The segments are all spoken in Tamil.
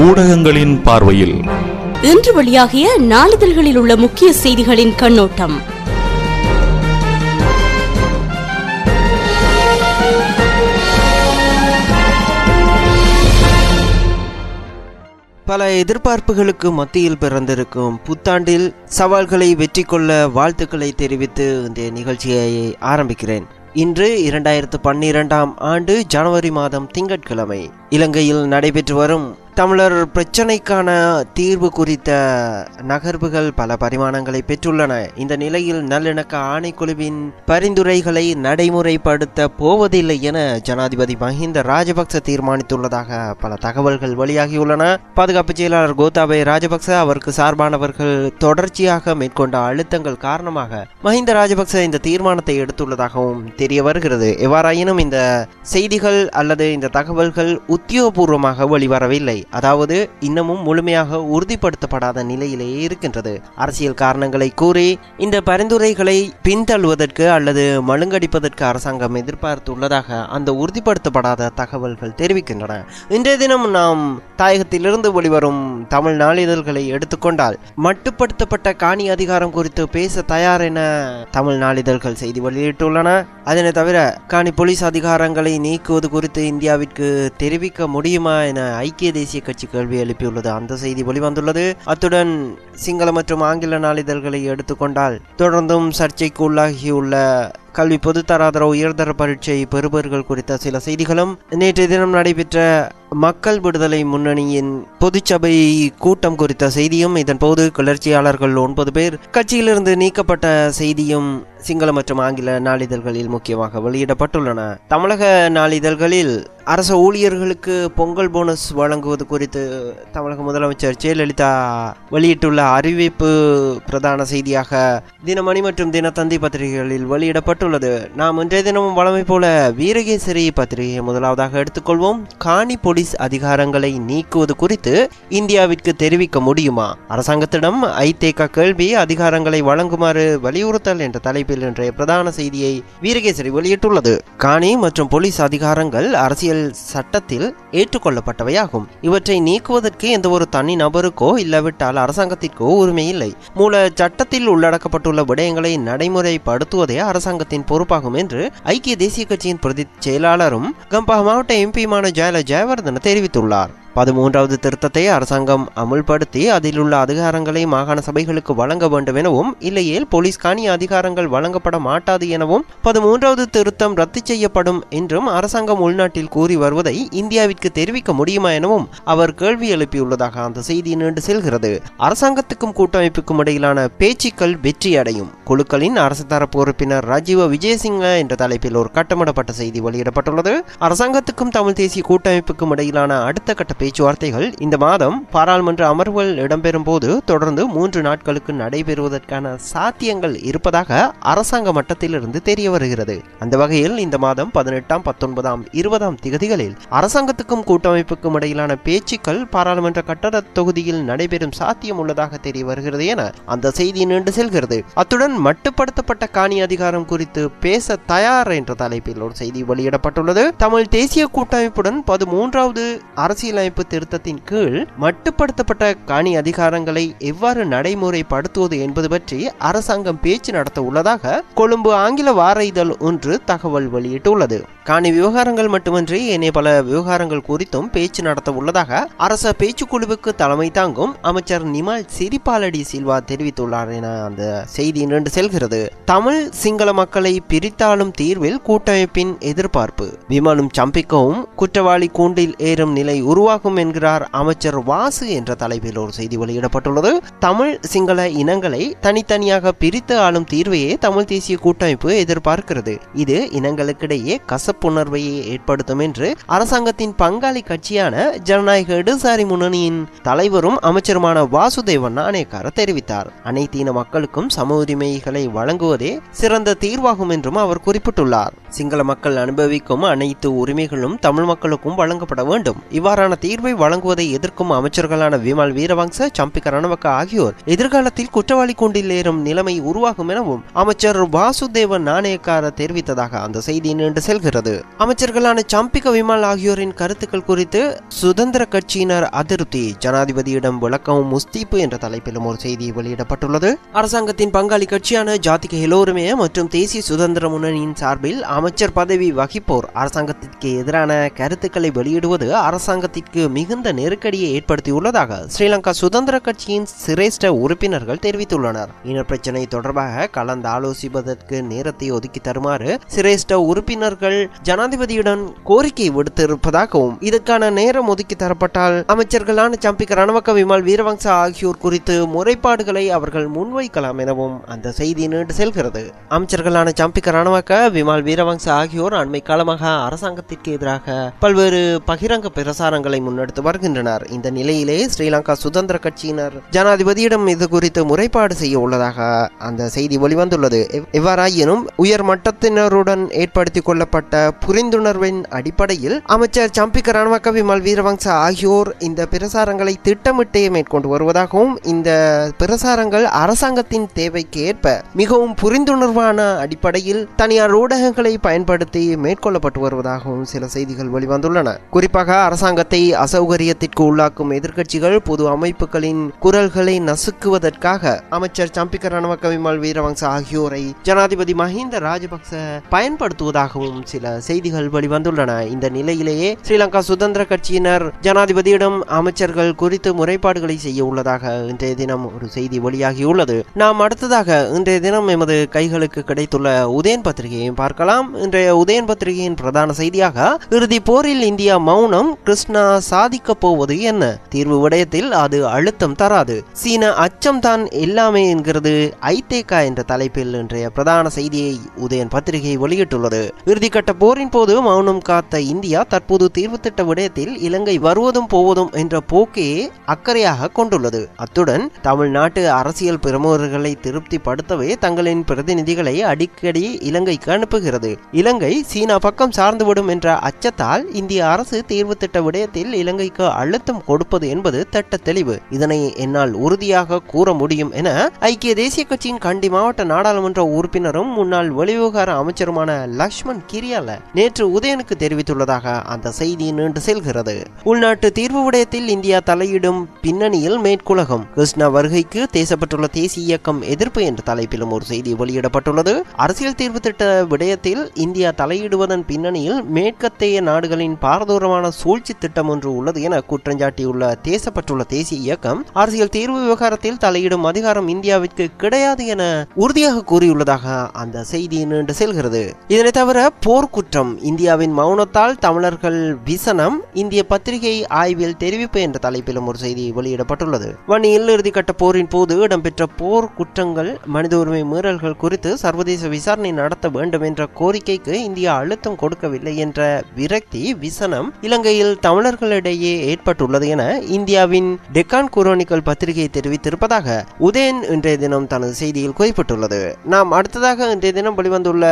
ஊடகங்களின் பார்வையில் இன்று வெளியாகிய நாளிதழ்களில் உள்ள முக்கிய செய்திகளின் கண்ணோட்டம். பல எதிர்பார்ப்புகளுக்கு மத்தியில் பிறந்திருக்கும் புத்தாண்டில் சவால்களை வெற்றி கொள்ள வாழ்த்துக்களை தெரிவித்து இந்த நிகழ்ச்சியை ஆரம்பிக்கிறேன். இன்று 2012ஆம் ஆண்டு ஜனவரி மாதம் திங்கட்கிழமை. இலங்கையில் நடைபெற்று வரும் தமிழர் பிரச்சினைக்கான தீர்வு குறித்த நகர்வுகள் பல பரிமாணங்களை பெற்றுள்ளன. இந்த நிலையில் நல்லிணக்க ஆணைக்குழுவின் பரிந்துரைகளை நடைமுறைப்படுத்த போவதில்லை என ஜனாதிபதி மஹிந்த ராஜபக்ச தீர்மானித்துள்ளதாக பல தகவல்கள் வெளியாகியுள்ளன. பாதுகாப்பு செயலாளர் கோத்தாபய ராஜபக்ச அவருக்கு சார்பானவர்கள் தொடர்ச்சியாக மேற்கொண்ட அழுத்தங்கள் காரணமாக மஹிந்த ராஜபக்ச இந்த தீர்மானத்தை எடுத்துள்ளதாகவும் தெரிய வருகிறது. எவ்வாறாயினும் இந்த செய்திகள் அல்லது இந்த தகவல்கள் உத்தியோகபூர்வமாக வெளிவரவில்லை. அதாவது இன்னமும் முழுமையாக உறுதிப்படுத்தப்படாத நிலையிலேயே இருக்கின்றது. அரசியல் காரணங்களை கூறி இந்த பரிந்துரைகளை பின்தள்ளுவதற்கு அல்லது மழுங்கடிப்பதற்கு அரசாங்கம் எதிர்பார்த்துள்ளதாக அந்த உறுதிப்படுத்தப்படாத தகவல்கள் தெரிவிக்கின்றன. இன்றைய தினம் நாம் தாயகத்திலிருந்து வெளிவரும் தமிழ் நாளிதழ்களை எடுத்துக்கொண்டால் மட்டுப்படுத்தப்பட்ட காணி அதிகாரம் குறித்து பேச தயார் என தமிழ் நாளிதழ்கள் செய்தி வெளியிட்டுள்ளன. அதனை தவிர காணி போலீஸ் அதிகாரங்களை நீக்குவது குறித்து இந்தியாவிற்கு தெரிவிக்க முடியுமா என ஐக்கிய தேசிய கட்சி கேள்வி எழுப்பியுள்ளது. அந்த செய்தி வெளிவந்துள்ளது. அத்துடன் சிங்கள மற்றும் ஆங்கில நாளிதழ்களை எடுத்துக்கொண்டால் தொடர்ந்தும் சர்ச்சைக்கு உள்ளாகியுள்ள கல்வி பொதுத்தராதர உயர்தர பரீட்சை பெறுபவர்கள் குறித்த சில செய்திகளும், நேற்றைய தினம் நடைபெற்ற மக்கள் விடுதலை முன்னணியின் பொதுச்சபை கூட்டம் குறித்த செய்தியும், இதன் போது கிளர்ச்சியாளர்கள் 9 பேர் கட்சியிலிருந்து நீக்கப்பட்ட செய்தியும் சிங்கள மற்றும் ஆங்கில நாளிதழ்களில் முக்கியமாக வெளியிடப்பட்டுள்ளன. தமிழக நாளிதழ்களில் அரசு ஊழியர்களுக்கு பொங்கல் போனஸ் வழங்குவது குறித்து தமிழக முதலமைச்சர் ஜெயலலிதா வெளியிட்டுள்ள அறிவிப்பு பிரதான செய்தியாக தினமணி மற்றும் தினத்தந்தி பத்திரிகைகளில் வெளியிடப்பட்டுள்ளது. நாம் இன்றைய தினமும் வழமை போல வீரகேசரி பத்திரிகையை முதலாவதாக எடுத்துக்கொள்வோம். காணி போலீஸ் அதிகாரங்களை நீக்குவது குறித்து இந்தியாவிற்கு தெரிவிக்க முடியுமா? அரசாங்கத்திடம் ஐதேக கேள்வி, அதிகாரங்களை வழங்குமாறு வலியுறுத்தல் என்ற தலைப்பில் இன்றைய பிரதான செய்தியை வீரகேசரி வெளியிட்டுள்ளது. காணி மற்றும் போலீஸ் அதிகாரங்கள் அரசியல் சட்டத்தில் ஏற்றுக்கொள்ளப்பட்டவையாகும். இவற்றை நீக்குவதற்கு எந்த ஒரு தனி நபருக்கோ இல்லாவிட்டால் அரசாங்கத்திற்கோ உரிமை இல்லை. மூல சட்டத்தில் உள்ளடக்கப்பட்டுள்ள விடயங்களை நடைமுறைப்படுத்துவதே அரசாங்கத்தின் பொறுப்பாகும் என்று ஐக்கிய தேசிய கட்சியின் பிரதி செயலாளரும் கம்பா மாவட்ட எம்பியுமான ஜெயல ஜெயவர்தன தெரிவித்துள்ளார். 13வது திருத்தத்தை அரசாங்கம் அமுல்படுத்தி அதில் உள்ள அதிகாரங்களை மாகாண சபைகளுக்கு வழங்க வேண்டும் எனவும், இல்லையேல் போலீஸ் காணி அதிகாரங்கள் வழங்கப்பட மாட்டாது எனவும் 13வது திருத்தம் ரத்து செய்யப்படும் என்றும் அரசாங்கம் உள்நாட்டில் கூறி வருவதை இந்தியாவிற்கு தெரிவிக்க முடியுமா எனவும் அவர் கேள்வி எழுப்பியுள்ளதாக அந்த செய்தி நீண்டு செல்கிறது. அரசாங்கத்துக்கும் கூட்டமைப்புக்கும் இடையிலான பேச்சுக்கள் வெற்றியடையும். குழுக்களின் அரசு தரப்பு உறுப்பினர் ராஜீவ விஜயசிங்க என்ற தலைப்பில் ஒரு கட்டமிடப்பட்ட செய்தி வெளியிடப்பட்டுள்ளது. அரசாங்கத்துக்கும் தமிழ் தேசிய கூட்டமைப்புக்கும் இடையிலான அடுத்த கட்ட பேச்சுவார்த்தைகள் இந்த மாதம் பாராளுமன்ற அமர்வுகள் இடம்பெறும் போது தொடர்ந்து 3 நாட்களுக்கு நடைபெறுவதற்கான சாத்தியங்கள் இருப்பதாக அரசாங்க மட்டத்திலிருந்து தெரிய வருகிறது. அந்த வகையில் இந்த மாதம் 18ஆம் 19ஆம் 20ஆம் திகதிகளில் அரசாங்கத்துக்கும் கூட்டமைப்புக்கும் இடையிலான பேச்சுக்கள் பாராளுமன்ற கட்டட தொகுதியில் நடைபெறும் சாத்தியம் உள்ளதாக தெரிய வருகிறது என அந்த செய்தி நீண்டு செல்கிறது. அத்துடன் மட்டுப்படுத்தப்பட்ட காணி அதிகாரம் குறித்து பேச தயார் என்ற தலைப்பில் ஒரு செய்தி வெளியிடப்பட்டுள்ளது. தமிழ் தேசிய கூட்டமைப்புடன் 13வது அரசியலமைப்பு திருத்தத்தின் கீழ் மட்டுப்படுத்தப்பட்ட காணி அதிகாரங்களை எவ்வாறு நடைமுறைப்படுத்துவது என்பது பற்றி அரசாங்கம் பேச்சு நடத்த உள்ளதாக கொழும்பு ஆங்கில வார இதழ் ஒன்று தகவல் வெளியிட்டுள்ளது. காணி விவகாரங்கள் மட்டுமின்றி ஏனைய பல விவகாரங்கள் குறித்தும் பேச்சு நடத்த உள்ளதாக அரச பேச்சுக்குழுவுக்கு தலைமை தாங்கும் அமைச்சர் நிமல் சிறிபாலடி சில்வா தெரிவித்துள்ளார் என அந்த செய்தி நீண்டு செல்கிறது. தமிழ் சிங்கள மக்களை பிரித்தாளும் தீர்வில் கூட்டமைப்பின் எதிர்பார்ப்பு, விமானம் சம்பிக்கவும் குற்றவாளி கூண்டில் ஏறும் நிலை உருவாகும் என்கிறார் அமைச்சர் வாசு என்ற தலைப்பில் ஒரு செய்தி வெளியிடப்பட்டுள்ளது. தமிழ் சிங்கள இனங்களை தனித்தனியாக பிரித்து ஆளும் தீர்வையே தமிழ் தேசிய கூட்டமைப்பு எதிர்பார்க்கிறது. இது இனங்களுக்கிடையே கசப்புணர்வையே ஏற்படுத்தும் என்று அரசாங்கத்தின் பங்காளி கட்சியான ஜனநாயக இடதுசாரி முன்னணியின் தலைவரும் அமைச்சருமான வாசுதேவன் நாணயக்கார தெரிவித்தார். அனைத்து இன மக்களுக்கும் சம உரிமைகளை வழங்குவதே சிறந்த தீர்வாகும் என்றும் அவர் குறிப்பிட்டுள்ளார். சிங்கள மக்கள் அனுபவிக்கும் அனைத்து உரிமைகளும் தமிழ் மக்களுக்கும் வழங்கப்பட வேண்டும். இவ்வாறான தீர்வை வழங்குவதை எதிர்க்கும் அமைச்சர்களான விமல் வீரவங்ச, சம்பிக்க ரணவக்க ஆகியோர் எதிர்காலத்தில் குற்றவாளி கூண்டில் ஏறும் நிலைமை உருவாகும் எனவும் அமைச்சர் வாசுதேவன் நாணயக்கார தெரிவித்ததாக அந்த செய்தி நீண்டு செல்கிறது. தெரிவித்துள்ளது. அமைச்சர்களான சம்பிக்க விமல் ஆகியோரின் கருத்துக்கள் குறித்து சுதந்திர கட்சியினர் அதிருப்தி, ஜனாதிபதியிடம் விளக்கவும் முஸ்தீப்பு என்ற தலைப்பிலும் ஒரு செய்தி வெளியிடப்பட்டுள்ளது. அரசாங்கத்தின் பங்காளி கட்சியான ஜாதிக ஹெலோருமே மற்றும் தேசிய சுதந்திர முன்னணியின் சார்பில் அமைச்சர் பதவி வகிப்போர் அரசாங்கத்திற்கு எதிரான கருத்துக்களை வெளியிடுவது அரசாங்கத்திற்கு மிகுந்த நெருக்கடியை ஏற்படுத்தியுள்ளதாக ஸ்ரீலங்கா சுதந்திர கட்சியின் சிரேஷ்ட உறுப்பினர்கள் தெரிவித்துள்ளனர். இனப்பிரச்சினை தொடர்பாக கலந்து ஆலோசிப்பதற்கு நேரத்தை ஒதுக்கி தருமாறு சிரேஷ்ட உறுப்பினர்கள் ஜனாதிபதியுடன் கோரிக்கை விடுத்திருப்பதாகவும், இதற்கான நேரம் ஒதுக்கி தரப்பட்டால் அமைச்சர்களான சம்பிக்க ரணவக்க விமல் வீரவங்ச ஆகியோர் குறித்து முறைப்பாடுகளை அவர்கள் முன்வைக்கலாம் எனவும் அந்த செய்தி நீண்டு செல்கிறது. அமைச்சர்களான சம்பிக்க ரணவக்க விமல் வீரவங்ச ஆகியோர் அண்மை காலமாக அரசாங்கத்திற்கு எதிராக பல்வேறு பகிரங்க பிரசாரங்களை முன்னெடுத்து வருகின்றனர். இந்த நிலையிலே ஸ்ரீலங்கா சுதந்திர கட்சியினர் ஜனாதிபதியிடம் இது குறித்து முறைப்பாடு செய்ய உள்ளதாக அந்த செய்தி வெளிவந்துள்ளது. எவ்வாறாயினும் உயர் மட்டத்தினருடன் ஏற்படுத்திக் கொள்ளப்பட்ட புரிந்துணர்வின் அடிப்படையில் அமைச்சர் சம்பிக்க ரணவக்க விமல் வீரவங்ச ஆகியோர் இந்த பிரசாரங்களை திட்டமிட்டே மேற்கொண்டு வருவதாகவும், இந்த பிரசாரங்கள் அரசாங்கத்தின் தேவைக்கு ஏற்ப மிகவும் புரிந்துணர்வான அடிப்படையில் தனியார் ஊடகங்களை பயன்படுத்தி மேற்கொள்ளப்பட்டு வருவதாகவும் சில செய்திகள் வெளிவந்துள்ளன. குறிப்பாக அரசாங்கத்தை அசௌகரியத்திற்கு உள்ளாக்கும் எதிர்க்கட்சிகள் பொது அமைப்புகளின் குரல்களை நசுக்குவதற்காக அமைச்சர் சம்பிக்க ரணவக்க விமல் வீரவங்ச ஆகியோரை ஜனாதிபதி மஹிந்த ராஜபக்ச பயன்படுத்துவதாகவும் சில செய்திகள் வெளிவந்துள்ளன. இந்த நிலையிலேயே ஸ்ரீலங்கா சுதந்திர கட்சியினர் ஜனாதிபதியிடம் அமைச்சர்கள் குறித்து முறைப்பாடுகளை செய்ய உள்ளதாக இன்றைய தினம் ஒரு செய்தி வெளியாகியுள்ளது. நாம் அடுத்ததாக இன்றைய தினம் எமது கைகளுக்கு கிடைத்துள்ள உதயன் பத்திரிகையையும் பார்க்கலாம். இன்றைய உதயன் பத்திரிகையின் பிரதான செய்தியாக இறுதி போரில் இந்தியா மௌனம், கிருஷ்ணா சாதிக்க போவது என்ன, தீர்வு விடயத்தில் அது அழுத்தம் தராது, சீன அச்சம் தான் எல்லாமே என்கிறது ஐதேகா என்ற தலைப்பில் இன்றைய பிரதான செய்தியை உதயன் பத்திரிகை வெளியிட்டுள்ளது. இறுதிக்கட்ட போரின் போது மௌனம் காத்த இந்தியா தற்போது தீர்வு திட்ட விடயத்தில் இலங்கை வருவதும் போவதும் என்ற போக்கையே அக்கறையாக கொண்டுள்ளது. அத்துடன் தமிழ்நாட்டு அரசியல் பிரமுகர்களை திருப்திப்படுத்தவே தங்களின் பிரதிநிதிகளை அடிக்கடி இலங்கைக்கு அனுப்புகிறது. இலங்கை சீனா பக்கம் சார்ந்துவிடும் என்ற அச்சத்தால் இந்திய அரசு தீர்வு திட்ட விடயத்தில் இலங்கைக்கு அழுத்தம் கொடுப்பது என்பது திட்ட தெளிவு. இதனை என்னால் உறுதியாக கூற முடியும் என ஐக்கிய தேசிய கட்சியின் கண்டி மாவட்ட நாடாளுமன்ற உறுப்பினரும் முன்னாள் வெளிவிவகார அமைச்சருமான லக்ஷ்மண் கிரியால நேற்று உதயனுக்கு தெரிவித்துள்ளதாக அந்த செய்தி நீண்டு செல்கிறது. உள்நாட்டு தீர்வு விடயத்தில் இந்தியா தலையிடும் பின்னணியில் மேற்குலகம், கிருஷ்ணா வருகைக்கு தேசப்பட்டுள்ள தேசிய இயக்கம் எதிர்ப்பு என்ற தலைப்பிலும் ஒரு செய்தி வெளியிடப்பட்டுள்ளது. அரசியல் தீர்வு திட்ட விடயத்தில் இந்தியா தலையிடுவதன் பின்னணியில் மேற்கத்தைய நாடுகளின் பாரதூரமான சூழ்ச்சி திட்டம் ஒன்று உள்ளது என குற்றஞ்சாட்டியுள்ள தேசப்பட்டுள்ள தேசிய இயக்கம் அரசியல் தீர்வு விவகாரத்தில் தலையிடும் அதிகாரம் இந்தியாவிற்கு கிடையாது என உறுதியாக கூறியுள்ளதாக அந்த செய்தி நீண்டு செல்கிறது. இதனை தவிர போர்க்குற்றம், இந்தியாவின் மௌனத்தால் தமிழர்கள் விசனம், இந்திய பத்திரிகை ஆய்வில் தெரிவிப்பு என்ற தலைப்பிலும் ஒரு செய்தி வெளியிடப்பட்டுள்ளது. வன்னியில் இறுதிக்கட்ட போரின் போது இடம்பெற்ற போர் குற்றங்கள், மனித உரிமை மீறல்கள் குறித்து சர்வதேச விசாரணை நடத்த வேண்டும் என்ற கோரிக்கைக்கு இந்தியா அழுத்தம் கொடுக்கவில்லை என்ற விரக்தி, விசனம் இலங்கையில் தமிழர்களிடையே ஏற்பட்டுள்ளது என இந்தியாவின் டெக்கான் குரோனிக்கல் பத்திரிகை தெரிவித்திருப்பதாக உதயன் இன்றைய தினம் தனது செய்தியில் குறிப்பிட்டுள்ளது. நாம் அடுத்ததாக இன்றைய தினம் வெளிவந்துள்ள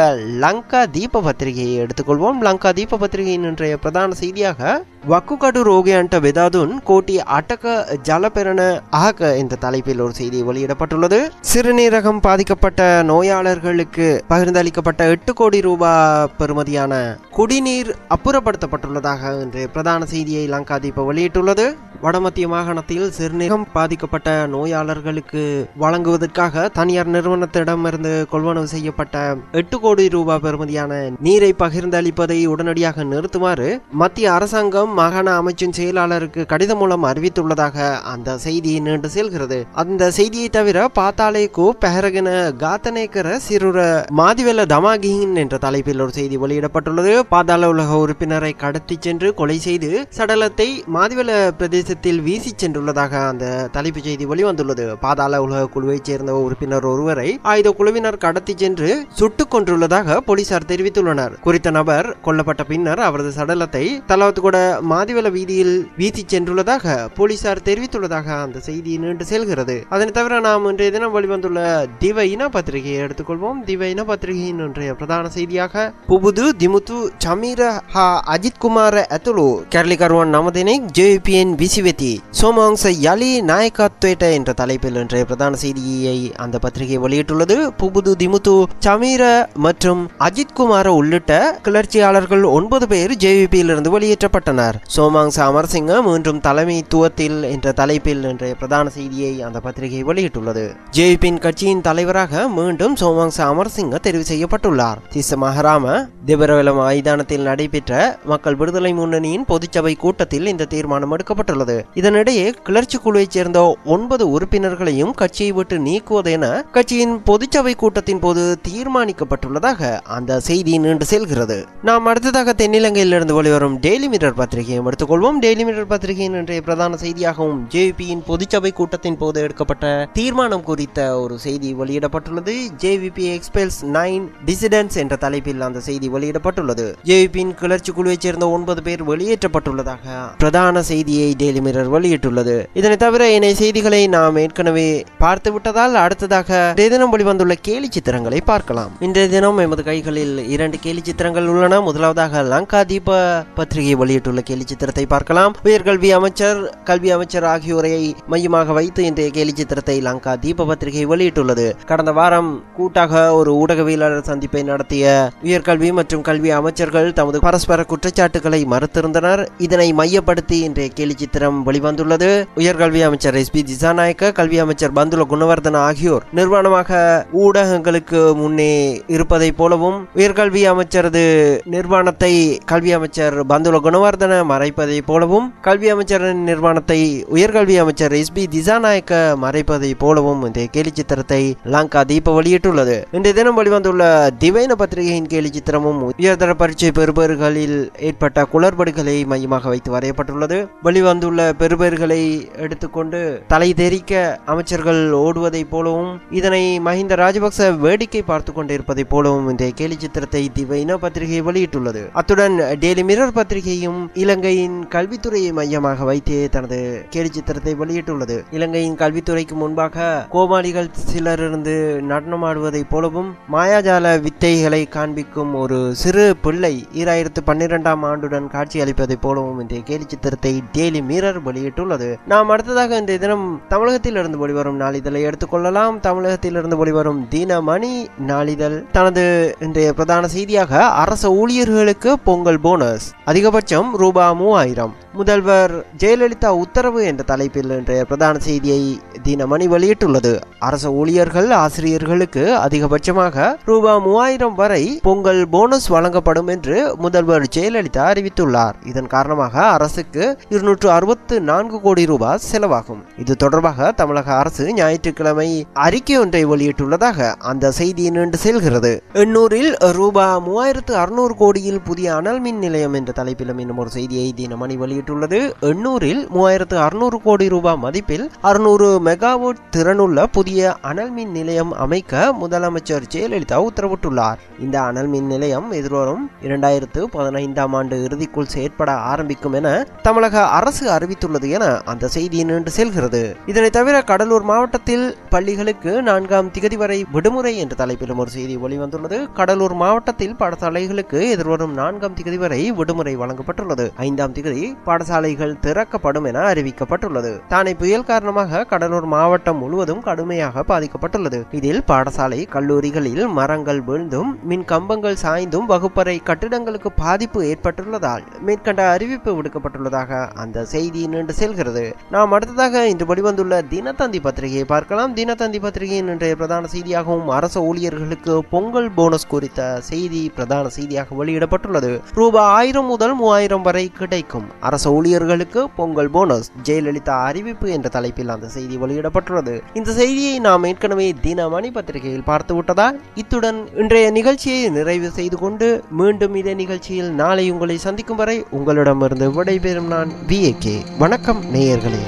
லங்கா தீப பத்திரிகையை எடுத்துக்கொள்வோம். லங்கா தீப பத்திரிகையின் இன்றைய பிரதான செய்தியாக வக்குகடு ரோகியன்ட வெதாதுன் கோட்டி அட்டக ஜலபெரண ஆக என்ற தலைப்பில் ஒரு செய்தி வெளியிடப்பட்டுள்ளது. சிறுநீரகம் பாதிக்கப்பட்ட நோயாளர்களுக்கு பகிர்ந்தளிக்கப்பட்ட 8 கோடி ரூபாய் பெறுமதியான குடிநீர் அப்புறப்படுத்தப்பட்டுள்ளதாக இன்றைய பிரதான செய்தியை லங்கா தீப வெளியிட்டுள்ளது. வடமத்திய மாகாணத்தில் சிறுநீரகம் பாதிக்கப்பட்ட நோயாளர்களுக்கு வழங்குவதற்காக தனியார் நிறுவனத்திடமிருந்து கொள்வனவு செய்யப்பட்ட 8 கோடி ரூபாய் பெறுமதியான நீரை பகிர்ந்தளிப்பதை உடனடியாக நிறுத்துமாறு மத்திய அரசாங்கம் மாகாண அமைச்சின் செயலாளருக்கு கடிதம் மூலம் அறிவித்துள்ளதாக அந்த செய்தி நீண்டு செல்கிறது. அந்த செய்தியை தவிர பாத்தாலேக்கு பெஹரகன காத்தனேக்கர சிறுர மாதிவெல தமாகின் என்ற தலைப்பில் ஒரு செய்தி வெளியிடப்பட்டுள்ளது. பாதாள உலக உறுப்பினரை கடத்தி சென்று கொலை செய்து சடலத்தை மாதிவெல பிரதேசத்தில் வீசி சென்றுள்ளதாக அந்த தலைப்பு செய்தி வெளிவந்துள்ளது. பாதாள உலக குழுவைச் சேர்ந்த உறுப்பினர் ஒருவரை ஆயுத குழுவினர் கடத்தி சென்று சுட்டுக் கொன்றுள்ளதாக போலீசார் தெரிவித்துள்ளனர். குறித்த நபர் கொல்லப்பட்ட பின்னர் அவரது சடலத்தை தலவத்துக்கூட மாதிவல வீதியில் வீசி சென்றுள்ளதாக போலீசார் தெரிவித்துள்ளதாக அந்த செய்தி நீண்டு செல்கிறது. அதனை தவிர நாம் இன்றைய தினம் வெளிவந்துள்ள திவ இன பத்திரிகையை எடுத்துக்கொள்வோம். திவ இன பத்திரிகையின் இன்றைய பிரதான செய்தியாக புபுது திமுத்து சமீர ஹா அஜித் குமார் ඇතුළු කැරලිකරුවන් 9 දෙනෙක් JVPN විසිවෙති சோமவங்ச யலி நாயக்கத்வேட்ட என்ற தலைப்பில் இன்றைய பிரதான செய்தியை அந்த பத்திரிகை வெளியிட்டுள்ளது. புபுது திமுத்து சமீர மற்றும் அஜித் குமார் உள்ளிட்ட கிளர்ச்சியாளர்கள் 9 பேர் JVPயில் இருந்து வெளியேற்றப்பட்டனர். சோமவங்ச அமரசிங்க மீண்டும் தலைமைத்துவத்தில் என்ற தலைப்பில் இன்றைய பிரதான செய்தியை அந்த பத்திரிகை வெளியிட்டுள்ளது. JVPயின் கட்சியின் தலைவராக மீண்டும் சோமவங்ச அமரசிங்க தெரிவு செய்யப்பட்டுள்ளார். திஸ்ஸ மஹராம திபரவெல மைதானத்தில் நடைபெற்ற மக்கள் விடுதலை முன்னணியின் பொதுச்சபை கூட்டத்தில் இந்த தீர்மானம் எடுக்கப்பட்டுள்ளது. இதனிடையே கிளர்ச்சி குழுவைச் சேர்ந்த 9 உறுப்பினர்களையும் கட்சியை விட்டு நீக்குவது என கட்சியின் பொதுச்சபை கூட்டத்தின் போது தீர்மானிக்கப்பட்டுள்ளதாக அந்த செய்தி நீண்டு செல்கிறது. நாம் அடுத்ததாக தென்னிலங்கையிலிருந்து வெளிவரும் டெய்லி மிரர் பத்திரிகையை எடுத்துக்கொள்வோம். டெய்லி மிரர் பத்திரிகையின் இன்றைய பிரதான செய்தியாகவும் JVPயின் பொதுச்சபை கூட்டத்தின் போது எடுக்கப்பட்ட தீர்மானம் குறித்த ஒரு செய்தி வெளியிடப்பட்டுள்ளது. JVP எக்ஸ்பெல்ஸ் 9 டிசிடென்ட்ஸ் என்ற தலைப்பில் அந்த செய்தி வெளியிடப்பட்டுள்ளது. JVPயின் கிளர்ச்சி குழுவைச் சேர்ந்த 9 பேர் வெளியேற்றப்பட்டுள்ளதாக பிரதான செய்தியை டெய்லி மிரர் வெளியிட்டுள்ளது. இதனை தவிர இணைய செய்திகளை நாம் ஏற்கனவே பார்த்து விட்டதால் அடுத்ததாக இன்றைய தினம் வெளிவந்துள்ள கேலி சித்திரங்களை பார்க்கலாம். இன்றைய தினம் எமது கைகளில் 2 கேலி சித்திரங்கள் உள்ளன. முதலாவதாக லங்கா தீப பத்திரிகை வெளியிட்டுள்ள கேலி சித்திரத்தை பார்க்கலாம். உயர்கல்வி அமைச்சர், கல்வி அமைச்சர் ஆகியோரை மையமாக வைத்து இன்றைய கேலி சித்திரத்தை லங்கா தீப பத்திரிகை வெளியிட்டுள்ளது. கடந்த வாரம் கூட்டாக ஒரு ஊடகவியலாளர் சந்திப்பை நடத்திய உயர்கல்வி மற்றும் கல்வி அமைச்சர்கள் தமது பரஸ்பர குற்றச்சாட்டுகளை மறுத்திருந்தனர். இதனை மையப்படுத்தி இன்றைய கேலி சித்திரம் வெளிவந்துள்ளது. உயர்கல்வி அமைச்சர் SP திசாநாயக்க, கல்வி அமைச்சர் பந்துல குணவர்தன ஆகியோர் நிர்வாணமாக ஊடகங்களுக்கு முன்னே இருப்பதை போலவும் உயர்கல்வி அமைச்சரது நிர்வாணத்தை கல்வி அமைச்சர் பந்துல குணவர்தன மறைப்பதை போலவும் கல்வி அமைச்சரின் நிர்வாணத்தை உயர்கல்வி அமைச்சர் SP திசாநாயக்க மறைப்பதை போலவும் இந்த கேலி சித்திரத்தை லங்கா தீப வெளியிட்டுள்ளது. இன்றைய தினம் வெளிவந்துள்ள திவைன பத்திரிகையின் கேலி சித்திரமும் உயர்தர பரீட்சை பெறுபேறுகளில் ஏற்பட்ட குளறுபடிகளை மையமாக வைத்து வரையப்பட்டுள்ளது. வெளிவந்துள்ள பெறுபேறுகளை எடுத்துக்கொண்டு தலை தெரிக்க அமைச்சர்கள் ஓடுவதை போலவும் இதனை மஹிந்த ராஜபக்ச வேடிக்கை பார்த்து கொண்டிருப்பதை போலவும் இந்த கேலி சித்திரத்தை திவைன பத்திரிகை வெளியிட்டுள்ளது. அத்துடன் டெய்லி மிரர் பத்திரிகையும் இலங்கையின் கல்வித்துறையை மையமாக வைத்து தனது கேலி சித்திரத்தை வெளியிட்டுள்ளது. இலங்கையின் கல்வித்துறைக்கு முன்பாக கோமாளிகள் சிலர் இருந்து நடனமாடுவதை போலவும் மாயாஜால வித்தைகளை காண்பிக்கும் ஒரு சிறு பிள்ளை 2012ஆம் ஆண்டுடன் காட்சி அளிப்பதை போலவும் இந்த கேலி சித்திரத்தை டெய்லி மிரர் வெளியிட்டுள்ளது. நாம் அடுத்ததாக இன்றைய தினம் தமிழகத்தில் இருந்து வெளிவரும் நாளிதழை எடுத்துக்கொள்ளலாம். தமிழகத்தில் இருந்து வெளிவரும் தினமணி நாளிதழ் தனது இன்றைய பிரதான செய்தியாக அரசு ஊழியர்களுக்கு பொங்கல் போனஸ் அதிகபட்சம் ரூ.3000 முதல்வர் ஜெயலலிதா உத்தரவு என்ற தலைப்பில் இன்றைய பிரதான செய்தியை தினமணி வெளியிட்டுள்ளது. அரசு ஊழியர்கள் ஆசிரியர்களுக்கு அதிகபட்சமாக ரூ.3000 வரை பொங்கல் போனஸ் வழங்கப்படும் என்று முதல்வர் ஜெயலலிதா அறிவித்துள்ளார். இதன் காரணமாக அரசுக்கு 264 கோடி ரூபாய் செலவாகும். இது தொடர்பாக தமிழக அரசு ஞாயிற்றுக்கிழமை அறிக்கை ஒன்றை வெளியிட்டுள்ளதாக அந்த செய்தி நீண்டு செல்கிறது. எண்ணூரில் ரூ.3600 கோடியில் புதிய அனல் மின் நிலையம் என்ற தலைப்பிலும் இன்னும் ஒரு செய்தியை தினமணி வெளியிட்டுள்ளது. எண்ணூரில் 3600 கோடி ரூபாய் மதிப்பில் 600 மெகாவாட் திறனுள்ள புதிய அனல் மின் நிலையம் அமைக்க முதலமைச்சர் ஜெயலலிதா உத்தரவிட்டுள்ளார். இந்த அனல் மின் நிலையம் எதிர்வரும் 2015ஆம் ஆண்டு இறுதிக்குள் செயற்பட ஆரம்பிக்கும் என தமிழக அரசு அறிவித்துள்ளது என அந்த செய்தி நீண்டு செல்கிறது. இதனை தவிர கடலூர் மாவட்டத்தில் பள்ளிகளுக்கு 4ஆம் திகதி வரை விடுமுறை என்ற தலைப்பிலும் ஒரு செய்தி வெளிவந்துள்ளது. கடலூர் மாவட்டத்தில் பாடசாலைகளுக்கு எதிர்வரும் 4ஆம் திகதி வரை விடுமுறை வழங்கப்பட்டுள்ளது. 5ஆம் திகதி பாடசாலைகள் திறக்கப்படும் என அறிவிக்கப்பட்டுள்ளது. தானே புயல் காரணமாக கடலூர் மாவட்டம் முழுவதும் கடுமையாக பாதிக்கப்பட்டுள்ளது. இதில் பாடசாலை கல்லூரிகளில் மரங்கள் வீழ்ந்தும் மின் கம்பங்கள் சாய்ந்தும் வகுப்பறை கட்டிடங்களுக்கு பாதிப்பு ஏற்பட்டுள்ளதால் மேற்கண்ட அறிவிப்பு விடுக்கப்பட்டுள்ளதாக அந்த செய்தி நீண்டு செல்கிறது. நாம் அடுத்ததாக இன்று வெளிவந்துள்ள தினத்தந்தி பத்திரிகையை பார்க்கலாம். தினத்தந்தி பத்திரிகையின் இன்றைய பிரதான செய்தியாகவும் அரசு ஊழியர்களுக்கு பொங்கல் போனஸ் குறித்த செய்தி பிரதான செய்தியாக வெளியிடப்பட்டுள்ளது. ரூ.1000 முதல் 3000 வரை கிடைக்கும் அரசு ஊழியர்களுக்கு பொங்கல் போனஸ் ஜெயலலிதா அறிவிப்பு என்ற தலைப்பில் அந்த செய்தி வெளியிடப்பட்டுள்ளது. இந்த செய்தியை நாம் ஏற்கனவே தினமணி பத்திரிகையில் பார்த்து விட்டதால் இத்துடன் இன்றைய நிகழ்ச்சியை நிறைவு செய்து கொண்டு மீண்டும் இதே நிகழ்ச்சியில் நாளை உங்களை சந்திக்கும் வரை உங்களிடமிருந்து விடைபெறும் நான் VAK. வணக்கம் நேயர்களே.